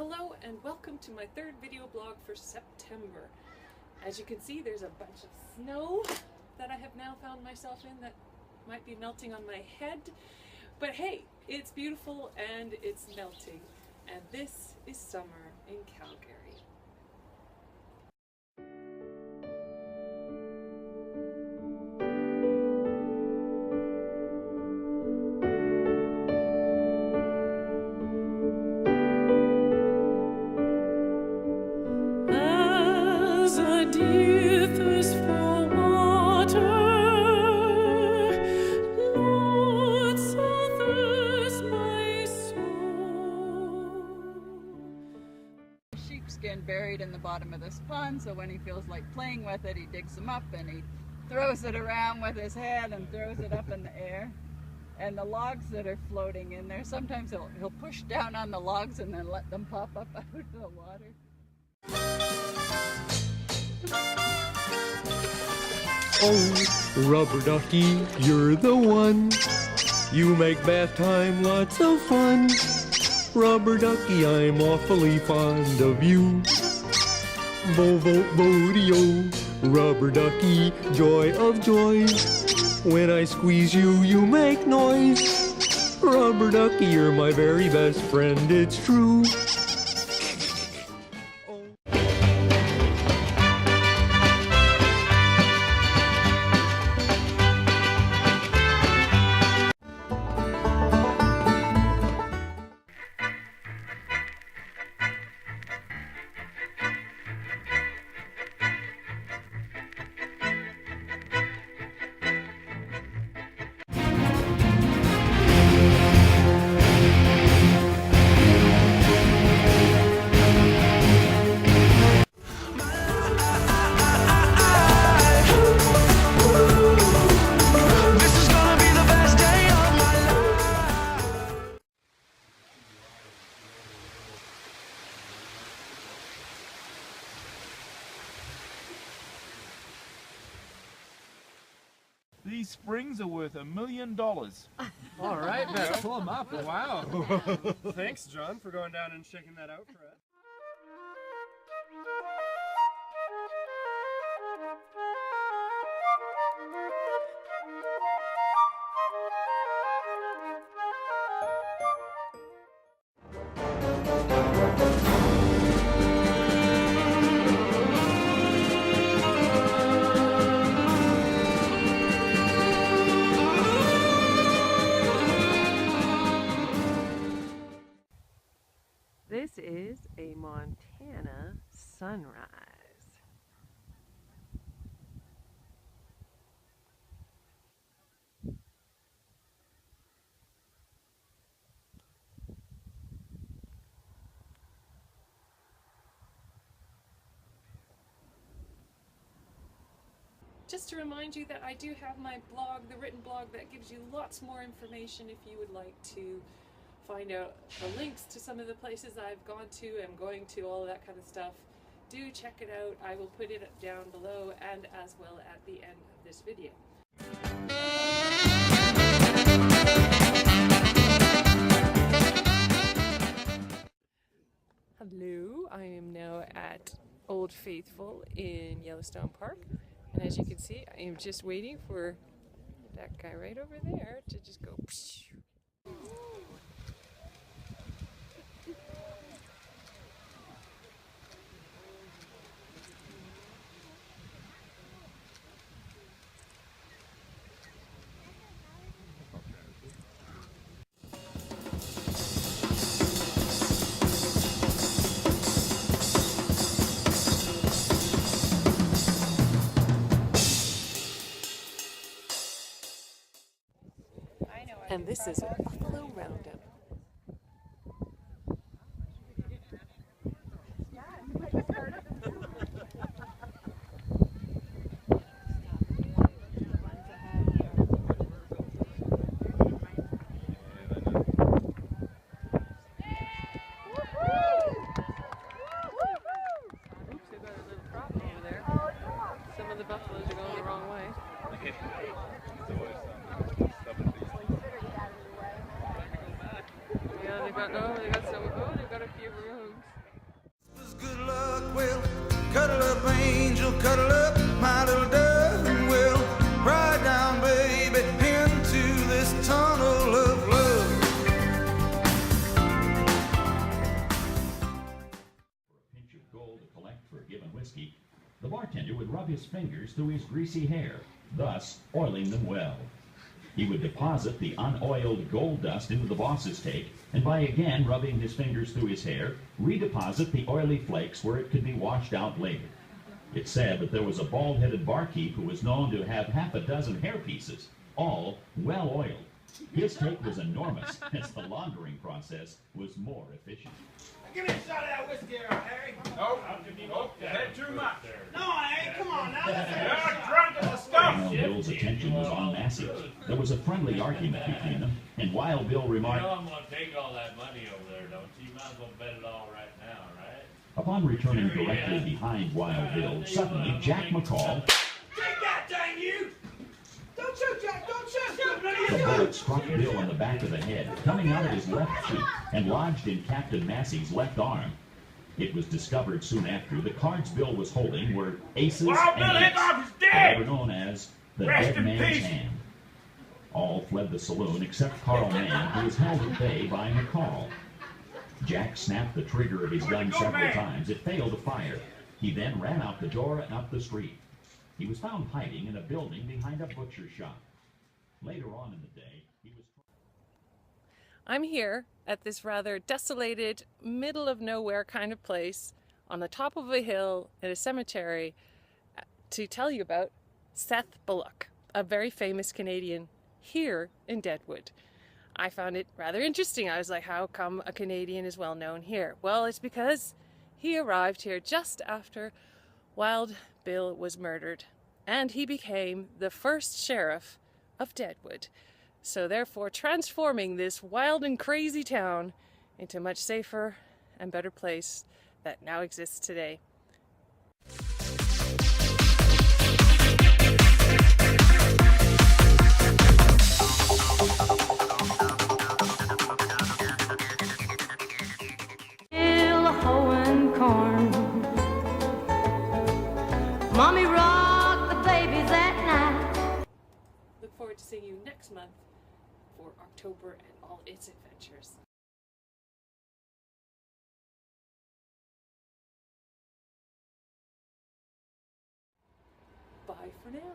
Hello and welcome to my third video blog for September. As you can see, there's a bunch of snow that I have now found myself in that might be melting on my head. But hey, it's beautiful and it's melting. And this is summer in Calgary. Sheepskin buried in the bottom of this pond, so when he feels like playing with it, he digs them up and he throws it around with his head and throws it up in the air. And the logs that are floating in there, sometimes he'll push down on the logs and then let them pop up out of the water. Oh, Rubber Ducky, you're the one. You make bath time lots of fun. Rubber Ducky, I'm awfully fond of you. Bo-bo-bo-dee-o, Rubber Ducky, joy of joys. When I squeeze you, you make noise. Rubber Ducky, you're my very best friend, it's true. These springs are worth $1 million. All right, let's pull them up. Wow. Thanks, John, for going down and checking that out for us. This is a Montana sunrise. Just to remind you that I do have my blog, the written blog, that gives you lots more information if you would like to find out the links to some of the places I've gone to, am going to, all of that kind of stuff. Do check it out. I will put it down below and as well at the end of this video. Hello, I am now at Old Faithful in Yellowstone Park, and as you can see, I am just waiting for that guy right over there to just go psh. And this is a buffalo roundup. They got some. Oh, they got got a few rogues. Good luck, well, cuddle up, angel, cuddle up, my little dove, and we'll ride down, baby, into this tunnel of love. For a pinch of gold to collect for a given whiskey, the bartender would rub his fingers through his greasy hair, thus oiling them well. He would deposit the unoiled gold dust into the boss's take, and by again rubbing his fingers through his hair, redeposit the oily flakes where it could be washed out later. It's said that there was a bald-headed barkeep who was known to have half a dozen hair pieces, all well oiled. His take was enormous, as the laundering process was more efficient. Give me a shot of that whiskey there, Harry. Nope. Nope. Is that too much? No, I ain't. Come on now. Let's have a You're shot. drunk as a stuff. Wild Bill's attention was on Massey. There was a friendly argument between them, and Wild Bill remarked, I'm going to take all that money over there, don't you? You might as well bet it all right now, right? upon returning directly behind Wild Bill, suddenly Jack McCall, Take that, dang you! Don't shoot, Jack! Don't shoot! None of the you bullet struck Bill on the back of the head, coming out of his left cheek, and lodged in Captain Massey's left arm. It was discovered soon after the cards Bill was holding were aces Wild Bill and Hickok is eights, dead! better known as the Rest dead in man's peace. hand. All fled the saloon except Carl Mann, who was held at bay by McCall. Jack snapped the trigger of his gun several times. It failed to fire. He then ran out the door and up the street. He was found hiding in a building behind a butcher shop. Later on in the day, he was... I'm here at this rather desolated, middle of nowhere kind of place on the top of a hill in a cemetery to tell you about Seth Bullock, a very famous Canadian here in Deadwood. I found it rather interesting. I was like, how come a Canadian is well known here? Well, it's because he arrived here just after Wild Bill was murdered, and he became the first sheriff of Deadwood. So therefore transforming this wild and crazy town into a much safer and better place that now exists today. Hoeing corn. Mommy rocked the babies at night. Look forward to seeing you next month for October and all its adventures. Bye for now.